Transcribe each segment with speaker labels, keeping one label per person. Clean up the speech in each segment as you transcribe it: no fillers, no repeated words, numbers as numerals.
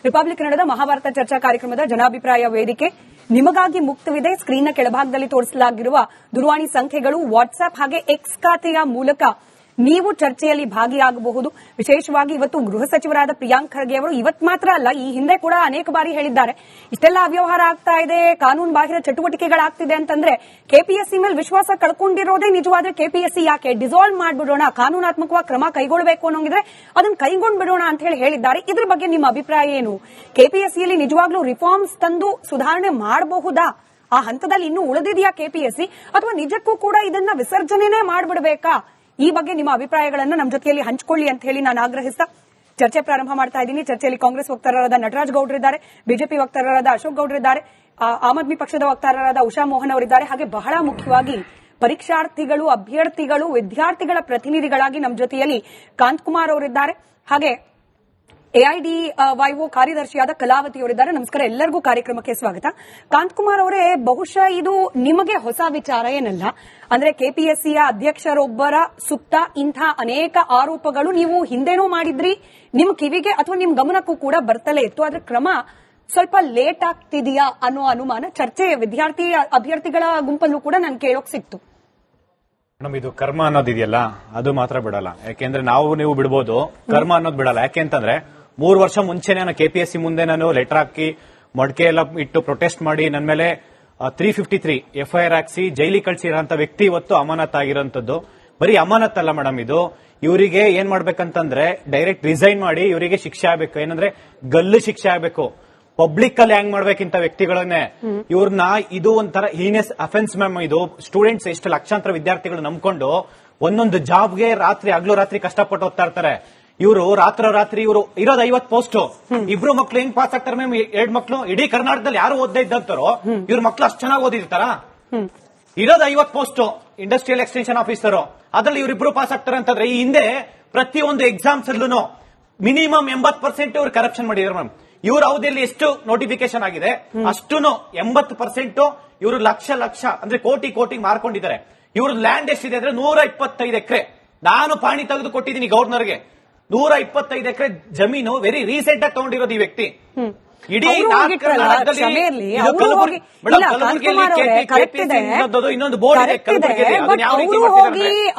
Speaker 1: Republic ಕನ್ನಡದ ಮಹಾಭಾರತ ಚರ್ಚಾ ಕಾರ್ಯಕ್ರಮದ ಜನಾಭಿಪ್ರಾಯ ವೇದಿಕೆ ನಿಮಗಾಗಿ ಮುಕ್ತವಿದೆ. ಸ್ಕ್ರೀನ್ನ ಕೆಳಭಾಗದಲ್ಲಿ ತೋರಿಸಲಾಗಿರುವ ದೂರವಾಣಿ ಸಂಖ್ಯೆಗಳು, ವಾಟ್ಸ್ಆಪ್ ಹಾಗೆ ಎಕ್ಸ್ ಖಾತೆಯ ಮೂಲಕ ನೀವು ಚರ್ಚೆಯಲ್ಲಿ ಭಾಗಿಯಾಗಬಹುದು. ವಿಶೇಷವಾಗಿ ಇವತ್ತು ಗೃಹ ಸಚಿವರಾದ ಪ್ರಿಯಾಂಕ್ ಖರ್ಗೆ ಅವರು ಇವತ್ತು ಮಾತ್ರ ಅಲ್ಲ, ಈ ಹಿಂದೆ ಕೂಡ ಅನೇಕ ಬಾರಿ ಹೇಳಿದ್ದಾರೆ, ಇಷ್ಟೆಲ್ಲ ಅವ್ಯವಹಾರ ಆಗ್ತಾ ಇದೆ, ಕಾನೂನು ಬಾಹಿರ ಚಟುವಟಿಕೆಗಳಾಗ್ತಿದೆ ಅಂತಂದ್ರೆ ಕೆಪಿಎಸ್ಸಿ ಮೇಲೆ ವಿಶ್ವಾಸ ಕಳ್ಕೊಂಡಿರೋದೇ ನಿಜವಾದ್ರೆ ಕೆಪಿಎಸ್ಸಿ ಯಾಕೆ ಡಿಸಾಲ್ವ್ ಮಾಡ್ಬಿಡೋಣ, ಕಾನೂನಾತ್ಮಕವಾಗಿ ಕ್ರಮ ಕೈಗೊಳ್ಳಬೇಕು ಅನ್ನೋಂಗಿದ್ರೆ ಅದನ್ನ ಕೈಗೊಂಡ್ ಬಿಡೋಣ ಅಂತ ಹೇಳಿದ್ದಾರೆ. ಇದ್ರ ಬಗ್ಗೆ ನಿಮ್ಮ ಅಭಿಪ್ರಾಯ ಏನು? ಕೆಪಿಎಸ್ಸಿಯಲ್ಲಿ ನಿಜವಾಗ್ಲೂ ರಿಫಾರ್ಮ್ಸ್ ತಂದು ಸುಧಾರಣೆ ಮಾಡಬಹುದಾ? ಆ ಹಂತದಲ್ಲಿ ಇನ್ನೂ ಉಳಿದಿದೆಯಾ ಕೆಪಿಎಸ್ಸಿ, ಅಥವಾ ನಿಜಕ್ಕೂ ಕೂಡ ಇದನ್ನ ವಿಸರ್ಜನೆನೇ ಮಾಡ್ಬಿಡ್ಬೇಕಾ? ಈ ಬಗ್ಗೆ ನಿಮ್ಮ ಅಭಿಪ್ರಾಯಗಳನ್ನ ನಮ್ಮ ಜೊತೆಯಲ್ಲಿ ಹಂಚಿಕೊಳ್ಳಿ ಅಂತ ಹೇಳಿ ನಾನು ಆಗ್ರಹಿಸ್ತಾ ಚರ್ಚೆ ಪ್ರಾರಂಭ ಮಾಡ್ತಾ ಇದ್ದೀನಿ. ಚರ್ಚೆಯಲ್ಲಿ ಕಾಂಗ್ರೆಸ್ ವಕ್ತಾರರಾದ ನಟರಾಜ್ ಗೌಡ್ರಿದ್ದಾರೆ, ಬಿಜೆಪಿ ವಕ್ತಾರರಾದ ಅಶೋಕ್ ಗೌಡ್ರಿದ್ದಾರೆ, ಆಮ್ ಆದ್ಮಿ ಪಕ್ಷದ ವಕ್ತಾರರಾದ ಉಷಾ ಮೋಹನ್ ಅವರಿದ್ದಾರೆ. ಹಾಗೆ ಬಹಳ ಮುಖ್ಯವಾಗಿ ಪರೀಕ್ಷಾರ್ಥಿಗಳು, ಅಭ್ಯರ್ಥಿಗಳು, ವಿದ್ಯಾರ್ಥಿಗಳ ಪ್ರತಿನಿಧಿಗಳಾಗಿ ನಮ್ಮ ಜೊತೆಯಲ್ಲಿ ಕಾಂತಕುಮಾರ್ ಅವರಿದ್ದಾರೆ. ಹಾಗೆ ಎಐಡಿವೈಒ ಕಾರ್ಯದರ್ಶಿಯಾದ ಕಲಾವತಿ ಅವರಿದ್ದಾರೆ. ನಮಸ್ಕಾರ, ಎಲ್ಲರಿಗೂ ಕಾರ್ಯಕ್ರಮಕ್ಕೆ ಸ್ವಾಗತ. ಕಾಂತಕುಮಾರ್ ಅವರೇ, ಬಹುಶಃ ಇದು ನಿಮಗೆ ಹೊಸ ವಿಚಾರ ಏನಲ್ಲ. ಅಂದ್ರೆ ಕೆಪಿಎಸ್ಸಿಯ ಅಧ್ಯಕ್ಷರೊಬ್ಬರ ಸುತ್ತ ಇಂಥ ಅನೇಕ ಆರೋಪಗಳು ನೀವು ಹಿಂದೆನೂ ಮಾಡಿದ್ರಿ, ನಿಮ್ ಕಿವಿಗೆ ಅಥವಾ ನಿಮ್ ಗಮನಕ್ಕೂ ಕೂಡ ಬರ್ತಲೇ ಇತ್ತು. ಆದ್ರೆ ಕ್ರಮ ಸ್ವಲ್ಪ ಲೇಟ್ ಆಗ್ತಿದೆಯಾ ಅನ್ನೋ ಅನುಮಾನ ಚರ್ಚೆ ಅಭ್ಯರ್ಥಿಗಳ ಗುಂಪಲ್ಲೂ ಕೂಡ ನಾನು ಕೇಳೋಕ್ ಸಿಕ್ತು.
Speaker 2: ಮೇಡಮ್, ಇದು ಕರ್ಮ ಅನ್ನೋದಿದೆಯಲ್ಲ, ಅದು ಮಾತ್ರ ಬಿಡಲ್ಲ. ಯಾಕೆಂದ್ರೆ ನೀವು ಬಿಡಬಹುದು, ಕರ್ಮ ಅನ್ನೋದು ಬಿಡಲ್ಲ. ಯಾಕೆಂತಂದ್ರೆ 3 ವರ್ಷ ಮುಂಚೆನೆ ನಾನು ಕೆಪಿಎಸ್ಸಿ ಮುಂದೆ ನಾನು ಲೆಟರ್ ಹಾಕಿ ಮಡಕೆ ಎಲ್ಲ ಇಟ್ಟು ಪ್ರೊಟೆಸ್ಟ್ ಮಾಡಿ ನನ್ನ ಮೇಲೆ 353 ಎಫ್ಐಆರ್ ಹಾಕಿಸಿ ಜೈಲಿಗೆ ಕಳಿಸಿರೋಂಥ ವ್ಯಕ್ತಿ ಇವತ್ತು ಅಮಾನತಾಗಿರೋಂಥದ್ದು. ಬರೀ ಅಮಾನತಲ್ಲ ಮೇಡಮ್, ಇದು ಇವರಿಗೆ ಏನ್ ಮಾಡ್ಬೇಕಂತಂದ್ರೆ ಡೈರೆಕ್ಟ್ ರಿಸೈನ್ ಮಾಡಿ ಇವರಿಗೆ ಶಿಕ್ಷೆ ಆಗ್ಬೇಕು. ಏನಂದ್ರೆ ಗಲ್ಲು ಶಿಕ್ಷೆ ಆಗ್ಬೇಕು. ಪಬ್ಲಿಕ್ ಅಲ್ಲಿ ಹ್ಯಾಂಗ್ ಮಾಡ್ಬೇಕಿಂತ ವ್ಯಕ್ತಿಗಳನ್ನೇ ಇವ್ರನ್ನ. ಇದು ಒಂಥರ ಹೀನಿಯಸ್ ಅಫೆನ್ಸ್ ಮ್ಯಾಮ್. ಇದು ಸ್ಟೂಡೆಂಟ್ಸ್ ಎಷ್ಟು ಲಕ್ಷಾಂತರ ವಿದ್ಯಾರ್ಥಿಗಳು ನಂಬ್ಕೊಂಡು ಒಂದೊಂದು ಜಾಬ್ಗೆ ಹಗಲು ರಾತ್ರಿ ಕಷ್ಟಪಟ್ಟು ಓದ್ತಾ ಇರ್ತಾರೆ. ಇವರು ರಾತ್ರಿ ಇವರು ಇರೋದು 50 ಪೋಸ್ಟ್. ಇಬ್ರು ಮಕ್ಳು ಹೆಂಗ್ ಪಾಸ್ ಆಗ್ತಾರೆ ಮ್ಯಾಮ್? 2 ಮಕ್ಳು ಇಡೀ ಕರ್ನಾಟಕದಲ್ಲಿ ಯಾರು ಓದ್ದೇ ಇದ್ದಂತಾರೋ ಇವ್ರ ಮಕ್ಳು ಅಷ್ಟು ಚೆನ್ನಾಗಿ ಓದಿರ್ತಾರ? ಇರೋದು 50 ಪೋಸ್ಟ್ ಇಂಡಸ್ಟ್ರಿಯಲ್ ಎಕ್ಸ್ಟೆನ್ಷನ್ ಆಫೀಸರ್, ಅದ್ರಲ್ಲಿ ಇವರಿಬ್ರು ಪಾಸ್ ಆಗ್ತಾರೆ ಅಂತಂದ್ರೆ ಈ ಹಿಂದೆ ಪ್ರತಿಯೊಂದು ಎಕ್ಸಾಮ್ಸ್ ಅಲ್ಲೂ ಮಿನಿಮಮ್ 80% ಇವ್ರು ಕರಪ್ಷನ್ ಮಾಡಿದಾರೆ ಮ್ಯಾಮ್. ಇವ್ರ ಅವಧಿಯಲ್ಲಿ ಎಷ್ಟು ನೋಟಿಫಿಕೇಶನ್ ಆಗಿದೆ ಅಷ್ಟು 80% ಇವರು ಲಕ್ಷ ಅಂದ್ರೆ ಕೋಟಿ ಮಾರ್ಕೊಂಡಿದ್ದಾರೆ. ಇವ್ರ ಲ್ಯಾಂಡ್ ಎಷ್ಟಿದೆ ಅಂದ್ರೆ 125 ಎಕರೆ. ನಾನು ಪಾಣಿ ತೆಗೆದು ಕೊಟ್ಟಿದ್ದೀನಿ ಗವರ್ನರ್ಗೆ. 125 ಎಕರೆ ಜಮೀನು ವೆರಿ ರೀಸೆಂಟ್ ಆಗಿ ತಗೊಂಡಿರೋದು ಈ ವ್ಯಕ್ತಿ. ಇಡೀ ಇನ್ನೊಂದು ಬೋರ್ಡ್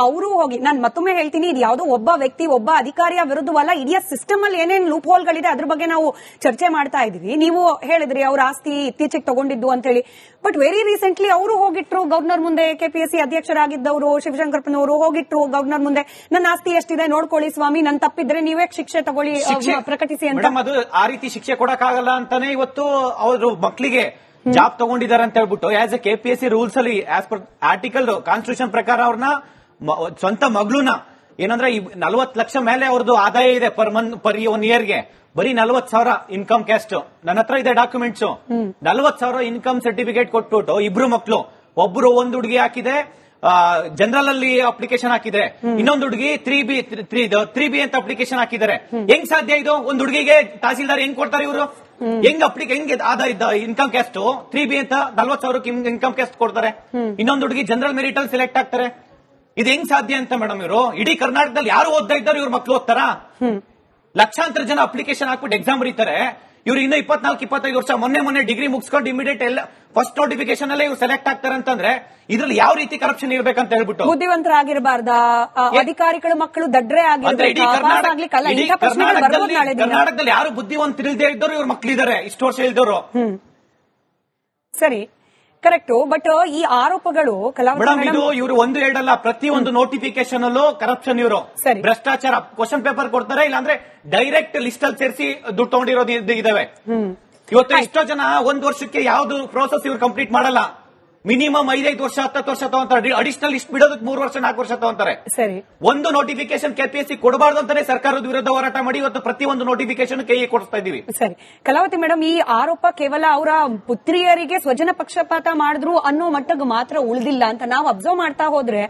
Speaker 1: ಅವರು ಹೋಗಿ ನಾನು ಮತ್ತೊಮ್ಮೆ ಹೇಳ್ತೀನಿ, ಇದು ಯಾವುದೋ ಒಬ್ಬ ವ್ಯಕ್ತಿ ಒಬ್ಬ ಅಧಿಕಾರಿಯ ವಿರುದ್ಧವಲ್ಲ, ಇಡೀ ಸಿಸ್ಟಮ್ ಅಲ್ಲಿ ಏನೇನು ಲೂಪ್ ಹೋಲ್ಗಳಿದೆ ಅದ್ರ ಬಗ್ಗೆ ನಾವು ಚರ್ಚೆ ಮಾಡ್ತಾ ಇದೀವಿ. ನೀವು ಹೇಳಿದ್ರಿ ಅವ್ರ ಆಸ್ತಿ ಇತ್ತೀಚೆಗೆ ತಗೊಂಡಿದ್ದು ಅಂತ ಹೇಳಿ, ಬಟ್ ವೆರಿ ರೀಸೆಂಟ್ಲಿ ಅವರು ಹೋಗಿಟ್ರು ಗವರ್ನರ್ ಮುಂದೆ. ಕೆಪಿಎಸ್ಸಿ ಅಧ್ಯಕ್ಷರಾಗಿದ್ದವರು ಶಿವಶಂಕರಪ್ಪನವರು ಹೋಗಿಟ್ರು ಗವರ್ನರ್ ಮುಂದೆ, ನನ್ನ ಆಸ್ತಿ ಎಷ್ಟಿದೆ ನೋಡ್ಕೊಳ್ಳಿ ಸ್ವಾಮಿ, ನನ್ ತಪ್ಪಿದ್ರೆ ನೀವೇ ಶಿಕ್ಷೆ ತಗೊಳ್ಳಿ, ಪ್ರಕಟಿಸಿ ಅಂತ.
Speaker 2: ಅದು ಆ ರೀತಿ ಶಿಕ್ಷೆ ಕೊಡಕ್ಕಾಗಲ್ಲ ಅಂತಾನೆ ಇವತ್ತು ಅವರು ಮಕ್ಕಳಿಗೆ ಜಾಬ್ ತಗೊಂಡಿದ್ದಾರೆ ಅಂತ ಹೇಳ್ಬಿಟ್ಟು ಆಸ್ ಎ ಕೆಪಿಎಸ್ಸಿ ರೂಲ್ಸ್ ಅಲ್ಲಿ ಆಸ್ ಪರ್ ಆರ್ಟಿಕಲ್ ಕಾನ್ಸ್ಟಿಟ್ಯೂಷನ್ ಪ್ರಕಾರ ಅವ್ರನ್ನ ಸ್ವಂತ ಮಗಳನ್ನ ಏನಂದ್ರೆ 40 ಲಕ್ಷ ಮೇಲೆ ಅವ್ರದ್ದು ಆದಾಯ ಇದೆ ಪರ್ 1 ಇಯರ್ಗೆ. ಬರೀ 40,000 ಇನ್ಕಮ್ ಕ್ಯಾಸ್ಟ್. ನನ್ನ ಹತ್ರ ಇದೆ ಡಾಕ್ಯುಮೆಂಟ್ಸ್. 40,000 ಇನ್ಕಮ್ ಸರ್ಟಿಫಿಕೇಟ್ ಕೊಟ್ಬಿಟ್ಟು ಇಬ್ರು ಮಕ್ಕಳು, ಒಬ್ರು ಒಂದು ಹುಡುಗಿ ಹಾಕಿದೆ ಜನರಲ್ ಅಲ್ಲಿ ಅಪ್ಲಿಕೇಶನ್ ಹಾಕಿದ್ರೆ, ಇನ್ನೊಂದು ಹುಡುಗಿ 3B ಅಂತ ಅಪ್ಲಿಕೇಶನ್ ಹಾಕಿದ್ದಾರೆ. ಹೆಂಗ್ ಸಾಧ್ಯ ಇದು? ಒಂದು ಹುಡುಗಿಗೆ ತಹಸೀಲ್ದಾರ್ ಹೆಂಗ್ ಕೊಡ್ತಾರೆ ಇವರು? ಹೆಂಗ್ ಆದಾಯ ಇನ್ಕಮ್ ಕ್ಯಾಸ್ಟ್ 3B ಅಂತ 40,000 ಇನ್ಕಮ್ ಕ್ಯಾಸ್ಟ್ ಕೊಡ್ತಾರೆ. ಇನ್ನೊಂದು ಹುಡುಗಿ ಜನರಲ್ ಮೆರಿಟ್ ಅಲ್ಲಿ ಸೆಲೆಕ್ಟ್ ಆಗ್ತಾರೆ. ಇದು ಹೆಂಗ್ ಸಾಧ್ಯ ಅಂತ ಮೇಡಮ್? ಇವರು ಇಡೀ ಕರ್ನಾಟಕದಲ್ಲಿ ಯಾರು ಓದ್ತಾ ಇದ್ದಾರೆ ಇವ್ರ ಮಕ್ಳು ಓದ್ತಾರ? ಲಕ್ಷಾಂತರ ಜನ ಅಪ್ಲಿಕೇಶನ್ ಹಾಕ್ಬಿಟ್ಟು ಎಕ್ಸಾಮ್ ಬರೀತಾರೆ. ಇವ್ರು ಇನ್ನು 24-25 ವರ್ಷ ಮೊನ್ನೆ ಡಿಗ್ರಿ ಮುಗಿಸ್ಕೊಂಡು ಇಮಿಡಿಯೇಟ್ ಎಲ್ಲ ಫಸ್ಟ್ ನೋಟಿಫಿಕೇಶನ್ ಅಲ್ಲೇ ಇವ್ರು ಸೆಲೆಕ್ಟ್ ಆಗ್ತಾರೆ ಅಂತಂದ್ರೆ ಇದ್ರಲ್ಲಿ ಯಾವ ರೀತಿ ಕರಪ್ಷನ್ ಇರ್ಬೇಕಂತ ಹೇಳ್ಬಿಟ್ಟು.
Speaker 1: ಬುದ್ಧಿವಂತರಾಗಿರಬಾರ್ದ ಅಧಿಕಾರಿಗಳು, ಮಕ್ಕಳು ದಡ್ರೆ
Speaker 2: ಕರ್ನಾಟಕದಲ್ಲಿ ಯಾರು ಬುದ್ಧಿವಂತರಿಲ್ದೇ ಇದ್ದವರು ಇವ್ರ ಮಕ್ಳಿದ್ದಾರೆ ಇಷ್ಟು ವರ್ಷ ಇಲ್ದವರು.
Speaker 1: ಸರಿ, ಕರೆಕ್ಟ್. ಬಟ್ ಈ ಆರೋಪಗಳು
Speaker 2: ಮೇಡಮ್ ಇದು ಇವರು 1-2 ಅಲ್ಲ, ಪ್ರತಿಯೊಂದು ನೋಟಿಫಿಕೇಶನ್ ಅಲ್ಲೂ ಕರಪ್ಷನ್. ಇವರು ಭ್ರಷ್ಟಾಚಾರ. ಕ್ವಶನ್ ಪೇಪರ್ ಕೊಡ್ತಾರೆ, ಇಲ್ಲಾಂದ್ರೆ ಡೈರೆಕ್ಟ್ ಲಿಸ್ಟ್ ಅಲ್ಲಿ ಸೇರಿಸಿ ದುಡ್ಡು ತಗೊಂಡಿರೋದು ಇದಾವೆ. ಇವತ್ತು ಎಷ್ಟೋ ಜನ 1 ವರ್ಷಕ್ಕೆ ಯಾವ್ದು ಪ್ರೋಸೆಸ್ ಇವ್ರು ಕಂಪ್ಲೀಟ್ ಮಾಡಲ್ಲ. ಮಿನಿಮಮ್ 5-5 ವರ್ಷ 10 ವರ್ಷ ತಗೊಂತಾರೆ. ಅಡಿಷನಲ್ ಲಿಸ್ಟ್ ಬಿಡೋದಕ್ಕೆ 3 ವರ್ಷ 4 ವರ್ಷ ತಗೊಂತಾರೆ.
Speaker 1: ಸರಿ, ಒಂದು
Speaker 2: ನೋಟಿಫಿಕೇಶನ್ ಕೆಪಿಎಸ್ಸಿ ಕೊಡಬಾರ್ದು ಅಂತಾನೆ ಸರ್ಕಾರದ ವಿರುದ್ಧ ಹೋರಾಟ ಮಾಡಿ ಇವತ್ತು ಪ್ರತಿಯೊಂದು ನೋಟಿಫಿಕೇಶನ್ ಕೈಗೆ ಕೊಡಿಸ್ತಾ ಇದೀವಿ.
Speaker 1: ಸರಿ, ಕಲಾವತಿ ಮೇಡಮ್, ಈ ಆರೋಪ ಕೇವಲ ಅವರ ಪುತ್ರಿಯರಿಗೆ ಸ್ವಜನ ಪಕ್ಷಪಾತ ಮಾಡಿದ್ರು ಅನ್ನೋ ಮಟ್ಟಿಗೆ ಮಾತ್ರ ಉಳಿದಿಲ್ಲ ಅಂತ ನಾವು ಅಬ್ಸರ್ವ್ ಮಾಡ್ತಾ ಹೋದ್ರೆ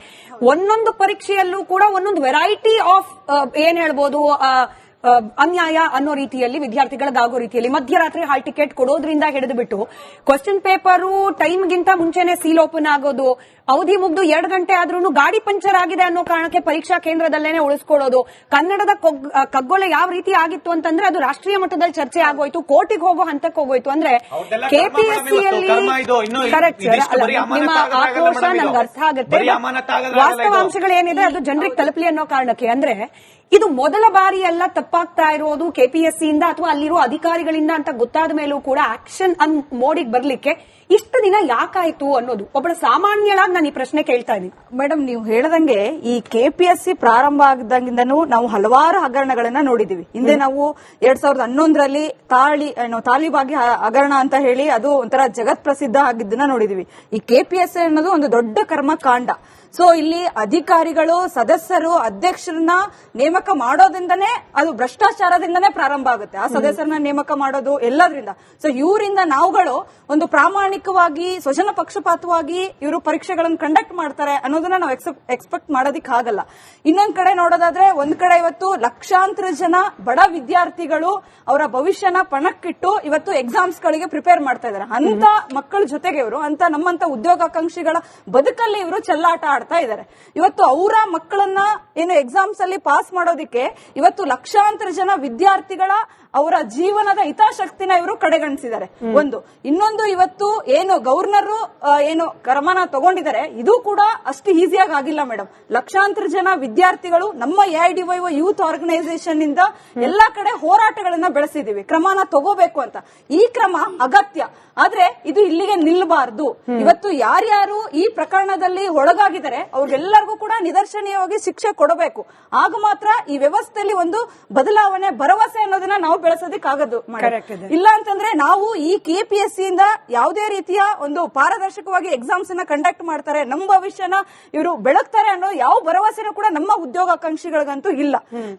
Speaker 1: ಒಂದೊಂದು ಪರೀಕ್ಷೆಯಲ್ಲೂ ಕೂಡ ಒಂದೊಂದು ವೆರೈಟಿ ಆಫ್ ಏನ್ ಹೇಳ್ಬೋದು ಅನ್ಯಾಯ ಅನ್ನೋ ರೀತಿಯಲ್ಲಿ ವಿದ್ಯಾರ್ಥಿಗಳಿಗಾಗೋ ರೀತಿಯಲ್ಲಿ ಮಧ್ಯರಾತ್ರಿ ಹಾಲ್ ಟಿಕೆಟ್ ಕೊಡೋದ್ರಿಂದ ಹಿಡಿದು ಬಿಟ್ಟು ಕ್ವಶನ್ ಪೇಪರು ಟೈಮ್ಗಿಂತ ಮುಂಚೆನೆ ಸೀಲ್ ಓಪನ್ ಆಗೋದು, ಅವಧಿ ಮುಗ್ದು 2 ಗಂಟೆ ಆದ್ರೂ ಗಾಡಿ ಪಂಚರ್ ಆಗಿದೆ ಅನ್ನೋ ಕಾರಣಕ್ಕೆ ಪರೀಕ್ಷಾ ಕೇಂದ್ರದಲ್ಲೇನೆ ಉಳಿಸ್ಕೊಳ್ಳೋದು, ಕನ್ನಡದ ಕಗ್ಗೊಲೆ ಯಾವ ರೀತಿ ಆಗಿತ್ತು ಅಂತಂದ್ರೆ ಅದು ರಾಷ್ಟ್ರೀಯ ಮಟ್ಟದಲ್ಲಿ ಚರ್ಚೆ ಆಗೋಯ್ತು, ಕೋರ್ಟಿಗೆ ಹೋಗೋ ಹಂತಕ್ಕೆ ಹೋಗೋಯ್ತು. ಅಂದ್ರೆ ಕೆಪಿಎಸ್ಸಿಯಲ್ಲಿ ಕರೆಕ್ಟ್ ನಿಮ್ಮ ಆಕ್ರೋಶ ನನ್ಗೆ ಅರ್ಥ ಆಗುತ್ತೆ. ವಾಸ್ತವಾಂಶಗಳೇನಿದೆ ಅದು ಜನರಿಗೆ ತಲುಪಲಿ ಅನ್ನೋ ಕಾರಣಕ್ಕೆ. ಅಂದ್ರೆ ಇದು ಮೊದಲ ಬಾರಿ ಎಲ್ಲ ತಪ್ಪಾಗ್ತಾ ಇರೋದು ಕೆಪಿಎಸ್ಸಿಯಿಂದ ಅಥವಾ ಅಲ್ಲಿರೋ ಅಧಿಕಾರಿಗಳಿಂದ ಅಂತ ಗೊತ್ತಾದ ಮೇಲೂ ಕೂಡ ಆಕ್ಷನ್ ಮೋಡಿಗೆ ಬರ್ಲಿಕ್ಕೆ ಇಷ್ಟು ದಿನ ಯಾಕಾಯ್ತು ಅನ್ನೋದು ಒಬ್ಬಳ ಸಾಮಾನ್ಯಳಾಗಿ ನಾನು ಈ ಪ್ರಶ್ನೆ ಕೇಳ್ತಾ ಇದ್ದೀನಿ.
Speaker 3: ಮೇಡಮ್, ನೀವು ಹೇಳದಂಗೆ ಈ ಕೆಪಿಎಸ್ಸಿ ಪ್ರಾರಂಭ ಆಗಿದ್ದಾಗಿಂದನೂ ನಾವು ಹಲವಾರು ಹಗರಣಗಳನ್ನ ನೋಡಿದೀವಿ. ಹಿಂದೆ ನಾವು 2011ರಲ್ಲಿ ತಾಲಿಬಾಗಿ ಹಗರಣ ಅಂತ ಹೇಳಿ ಅದು ಒಂಥರ ಜಗತ್ ಪ್ರಸಿದ್ಧ ಆಗಿದ್ದನ್ನ ನೋಡಿದೀವಿ. ಈ ಕೆಪಿಎಸ್ಸಿ ಅನ್ನೋದು ಒಂದು ದೊಡ್ಡ ಕರ್ಮಕಾಂಡ. ಸೊ ಇಲ್ಲಿ ಅಧಿಕಾರಿಗಳು, ಸದಸ್ಯರು, ಅಧ್ಯಕ್ಷರನ್ನ ನೇಮಕ ಮಾಡೋದ್ರಿಂದನೇ ಅದು ಭ್ರಷ್ಟಾಚಾರದಿಂದನೇ ಪ್ರಾರಂಭ ಆಗುತ್ತೆ. ಆ ಸದಸ್ಯರನ್ನ ನೇಮಕ ಮಾಡೋದು ಎಲ್ಲದ್ರಿಂದ. ಸೊ ಇವರಿಂದ ನಾವುಗಳು ಒಂದು ಪ್ರಾಮಾಣಿಕವಾಗಿ, ಸ್ವಜನ ಪಕ್ಷಪಾತವಾಗಿ ಇವರು ಪರೀಕ್ಷೆಗಳನ್ನು ಕಂಡಕ್ಟ್ ಮಾಡ್ತಾರೆ ಅನ್ನೋದನ್ನ ನಾವು ಎಕ್ಸ್ಪೆಕ್ಟ್ ಮಾಡೋದಿಕ್ ಆಗಲ್ಲ. ಇನ್ನೊಂದ್ ಕಡೆ ನೋಡೋದಾದ್ರೆ, ಒಂದ್ ಕಡೆ ಇವತ್ತು ಲಕ್ಷಾಂತರ ಜನ ಬಡ ವಿದ್ಯಾರ್ಥಿಗಳು ಅವರ ಭವಿಷ್ಯನ ಪಣಕ್ಕಿಟ್ಟು ಇವತ್ತು ಎಕ್ಸಾಮ್ಸ್ ಗಳಿಗೆ ಪ್ರಿಪೇರ್ ಮಾಡ್ತಾ ಇದ್ದಾರೆ. ಅಂತ ಮಕ್ಕಳ ಜೊತೆಗೆ ಇವರು ನಮ್ಮಂತ ಉದ್ಯೋಗಾಕಾಂಕ್ಷಿಗಳ ಬದುಕಲ್ಲಿ ಇವರು ಚೆಲ್ಲಾಟ ಆಡ್ತಾ ಇದ್ದಾರೆ. ಇವತ್ತು ಅವರ ಮಕ್ಕಳನ್ನ ಏನು ಎಕ್ಸಾಮ್ಸ್ ಅಲ್ಲಿ ಪಾಸ್ ಮಾಡೋದಿಕ್ಕೆ ಇವತ್ತು ಲಕ್ಷಾಂತರ ಜನ ವಿದ್ಯಾರ್ಥಿಗಳ ಅವರ ಜೀವನದ ಹಿತಾಸಕ್ತಿನ ಇವರು ಕಡೆಗಣಿಸಿದ್ದಾರೆ. ಇನ್ನೊಂದು ಇವತ್ತು ಏನು ಗವರ್ನರ್ ಏನು ಕ್ರಮನ ತಗೊಂಡಿದ್ದಾರೆ, ಇದು ಕೂಡ ಅಷ್ಟು ಈಸಿಯಾಗಿ ಆಗಿಲ್ಲ ಮೇಡಮ್. ಲಕ್ಷಾಂತರ ಜನ ವಿದ್ಯಾರ್ಥಿಗಳು ನಮ್ಮ AIDYY ಯೂತ್ ಆರ್ಗನೈಸೇಷನ್ ಇಂದ ಎಲ್ಲಾ ಕಡೆ ಹೋರಾಟಗಳನ್ನ ಬೆಳೆಸಿದೀವಿ, ಕ್ರಮನ ತಗೋಬೇಕು ಅಂತ. ಈ ಕ್ರಮ ಅಗತ್ಯ, ಆದ್ರೆ ಇದು ಇಲ್ಲಿಗೆ ನಿಲ್ಲಬಾರದು. ಇವತ್ತು ಯಾರ್ಯಾರು ಈ ಪ್ರಕರಣದಲ್ಲಿ ಒಳಗಾಗಿದ್ದಾರೆ ಅವ್ರಿಗೆಲ್ಲರಿಗೂ ಕೂಡ ನಿದರ್ಶನೀಯವಾಗಿ ಶಿಕ್ಷೆ ಕೊಡಬೇಕು. ಆಗ ಮಾತ್ರ ಈ ವ್ಯವಸ್ಥೆಯಲ್ಲಿ ಒಂದು ಬದಲಾವಣೆ, ಭರವಸೆ ಅನ್ನೋದನ್ನ ನಾವು ಬೆಳೆಸೋದಕ್ಕಾಗದು. ಇಲ್ಲ ಅಂತಂದ್ರೆ ನಾವು ಈ ಕೆಪಿಎಸ್ಸಿ ಇಂದ ಯಾವುದೇ ರೀತಿಯ ಒಂದು ಪಾರದರ್ಶಕವಾಗಿ ಎಕ್ಸಾಮ್ಸ್ ಅನ್ನ ಕಂಡಕ್ಟ್ ಮಾಡ್ತಾರೆ, ನಮ್ಮ ಭವಿಷ್ಯನ ಇವರು ಬೆಳಗ್ತಾರೆ ಅನ್ನೋ ಯಾವ ಭರವಸೆನೂ ಕೂಡ ನಮ್ಮ ಉದ್ಯೋಗಾಕಾಂಕ್ಷಿಗಳಿಗಂತೂ ಇಲ್ಲ.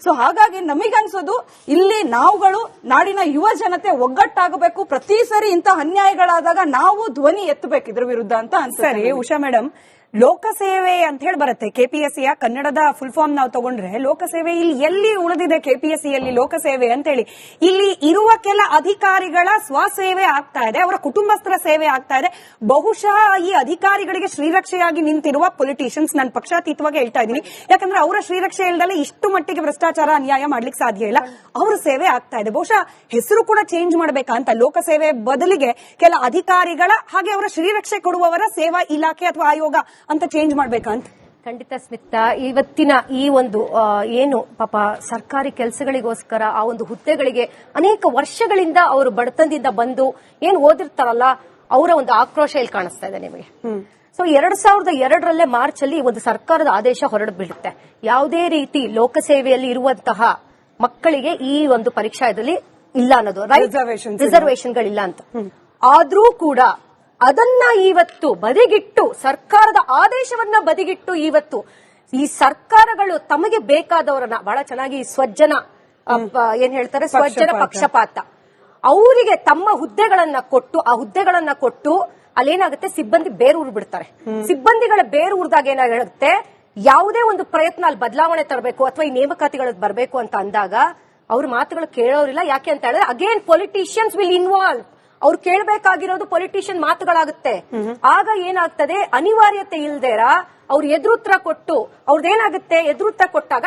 Speaker 3: ಸೊ ಹಾಗಾಗಿ ನಮಗನ್ಸೋದು ಇಲ್ಲಿ ನಾವುಗಳು, ನಾಡಿನ ಯುವ ಜನತೆ ಒಗ್ಗಟ್ಟಾಗಬೇಕು. ಪ್ರತಿ ಸರಿ ಇಂಥ ಅನ್ಯಾಯಗಳಾದಾಗ ನಾವು ಧ್ವನಿ ಎತ್ತಬೇಕು ಇದ್ರ ವಿರುದ್ಧ ಅಂತ ಅನ್ಸುತ್ತೆ.
Speaker 1: ಸರಿ ಉಷಾ ಮೇಡಮ್, ಲೋಕಸೇವೆ ಅಂತ ಹೇಳಿ ಬರುತ್ತೆ ಕೆಪಿಎಸ್ಸಿಯ ಕನ್ನಡದ ಫುಲ್ ಫಾರ್ಮ್ ನಾವು ತಗೊಂಡ್ರೆ ಲೋಕಸೇವೆ ಇಲ್ಲಿ ಎಲ್ಲಿ ಉಳಿದಿದೆ ಕೆಪಿಎಸ್ಸಿಯಲ್ಲಿ ಲೋಕಸೇವೆ ಅಂತ ಹೇಳಿ. ಇಲ್ಲಿ ಇರುವ ಕೆಲ ಅಧಿಕಾರಿಗಳ ಸ್ವಸೇವೆ ಆಗ್ತಾ ಇದೆ, ಅವರ ಕುಟುಂಬಸ್ಥರ ಸೇವೆ ಆಗ್ತಾ ಇದೆ. ಬಹುಶಃ ಈ ಅಧಿಕಾರಿಗಳಿಗೆ ಶ್ರೀರಕ್ಷೆಯಾಗಿ ನಿಂತಿರುವ ಪೊಲಿಟಿಷಿಯನ್ಸ್, ನಾನು ಪಕ್ಷಾತೀತವಾಗಿ ಹೇಳ್ತಾ ಇದ್ದೀನಿ, ಯಾಕಂದ್ರೆ ಅವರ ಶ್ರೀರಕ್ಷೆ ಇಲ್ಲದಲ್ಲೇ ಇಷ್ಟು ಮಟ್ಟಿಗೆ ಭ್ರಷ್ಟಾಚಾರ, ಅನ್ಯಾಯ ಮಾಡ್ಲಿಕ್ಕೆ ಸಾಧ್ಯ ಇಲ್ಲ. ಅವರ ಸೇವೆ ಆಗ್ತಾ ಇದೆ. ಬಹುಶಃ ಹೆಸರು ಕೂಡ ಚೇಂಜ್ ಮಾಡಬೇಕಂತ, ಲೋಕಸೇವೆ ಬದಲಿಗೆ ಕೆಲ ಅಧಿಕಾರಿಗಳ ಹಾಗೆ ಅವರ ಶ್ರೀರಕ್ಷೆ ಕೊಡುವವರ ಸೇವಾ ಇಲಾಖೆ ಅಥವಾ ಆಯೋಗ ಅಂತ ಚೇಂಜ್ ಮಾಡ್ಬೇಕಂತ.
Speaker 4: ಖಂಡಿತ ಸ್ಮಿತಾ, ಇವತ್ತಿನ ಈ ಒಂದು ಏನು ಪಾಪ ಸರ್ಕಾರಿ ಕೆಲಸಗಳಿಗೋಸ್ಕರ ಆ ಒಂದು ಹುದ್ದೆಗಳಿಗೆ ಅನೇಕ ವರ್ಷಗಳಿಂದ ಅವರು ಬಡತನದಿಂದ ಬಂದು ಏನು ಓದಿರ್ತಾರಲ್ಲ, ಅವರ ಒಂದು ಆಕ್ರೋಶ ಇಲ್ಲಿ ಕಾಣಿಸ್ತಾ ಇದೆ ನಿಮಗೆ. ಸೊ 2002ರಲ್ಲೇ ಮಾರ್ಚ್ ಅಲ್ಲಿ ಒಂದು ಸರ್ಕಾರದ ಆದೇಶ ಹೊರಡು ಬೀಳುತ್ತೆ. ಯಾವುದೇ ರೀತಿ ಲೋಕಸೇವೆಯಲ್ಲಿ ಇರುವಂತಹ ಮಕ್ಕಳಿಗೆ ಈ ಒಂದು ಪರೀಕ್ಷಾ ಇದರಲ್ಲಿ ಇಲ್ಲ ಅನ್ನೋದು, ರಿಸರ್ವೇಶನ್ಗಳಿಲ್ಲ ಅಂತ. ಆದ್ರೂ ಕೂಡ ಅದನ್ನ ಇವತ್ತು ಬದಿಗಿಟ್ಟು, ಸರ್ಕಾರದ ಆದೇಶವನ್ನ ಬದಿಗಿಟ್ಟು ಇವತ್ತು ಈ ಸರ್ಕಾರಗಳು ತಮಗೆ ಬೇಕಾದವರನ್ನ ಬಹಳ ಚೆನ್ನಾಗಿ ಸ್ವಜ್ಜನ ಏನ್ ಹೇಳ್ತಾರೆ, ಸ್ವಜ್ಜನ ಪಕ್ಷಪಾತ, ಅವರಿಗೆ ತಮ್ಮ ಹುದ್ದೆಗಳನ್ನ ಕೊಟ್ಟು, ಆ ಹುದ್ದೆಗಳನ್ನ ಕೊಟ್ಟು ಅಲ್ಲೇನಾಗುತ್ತೆ, ಸಿಬ್ಬಂದಿ ಬೇರೂರು ಬಿಡ್ತಾರೆ. ಸಿಬ್ಬಂದಿಗಳ ಬೇರೂರ್ದಾಗ ಏನಾಗುತ್ತೆ, ಯಾವುದೇ ಒಂದು ಪ್ರಯತ್ನ ಅಲ್ಲಿ ಬದಲಾವಣೆ ತರಬೇಕು ಅಥವಾ ಈ ನೇಮಕಾತಿಗಳು ಬರಬೇಕು ಅಂತ ಅಂದಾಗ ಅವ್ರ ಮಾತುಗಳು ಕೇಳೋರಿಲ್ಲ. ಯಾಕೆ ಅಂತ ಹೇಳಿದ್ರೆ ಅಗೇನ್ ಪೊಲಿಟಿಷಿಯನ್ಸ್ ವಿಲ್ ಇನ್ವಾಲ್ವ್. ಅವ್ರು ಕೇಳಬೇಕಾಗಿರೋದು ಪೊಲಿಟಿಷಿಯನ್ ಮಾತುಗಳಾಗುತ್ತೆ. ಆಗ ಏನಾಗ್ತದೆ, ಅನಿವಾರ್ಯತೆ ಇಲ್ದೇರ ಅವ್ರು ಎದುರುತ್ತರ ಕೊಟ್ಟು, ಅವ್ರದ್ದೇನಾಗುತ್ತೆ, ಎದುರುತ್ತರ ಕೊಟ್ಟಾಗ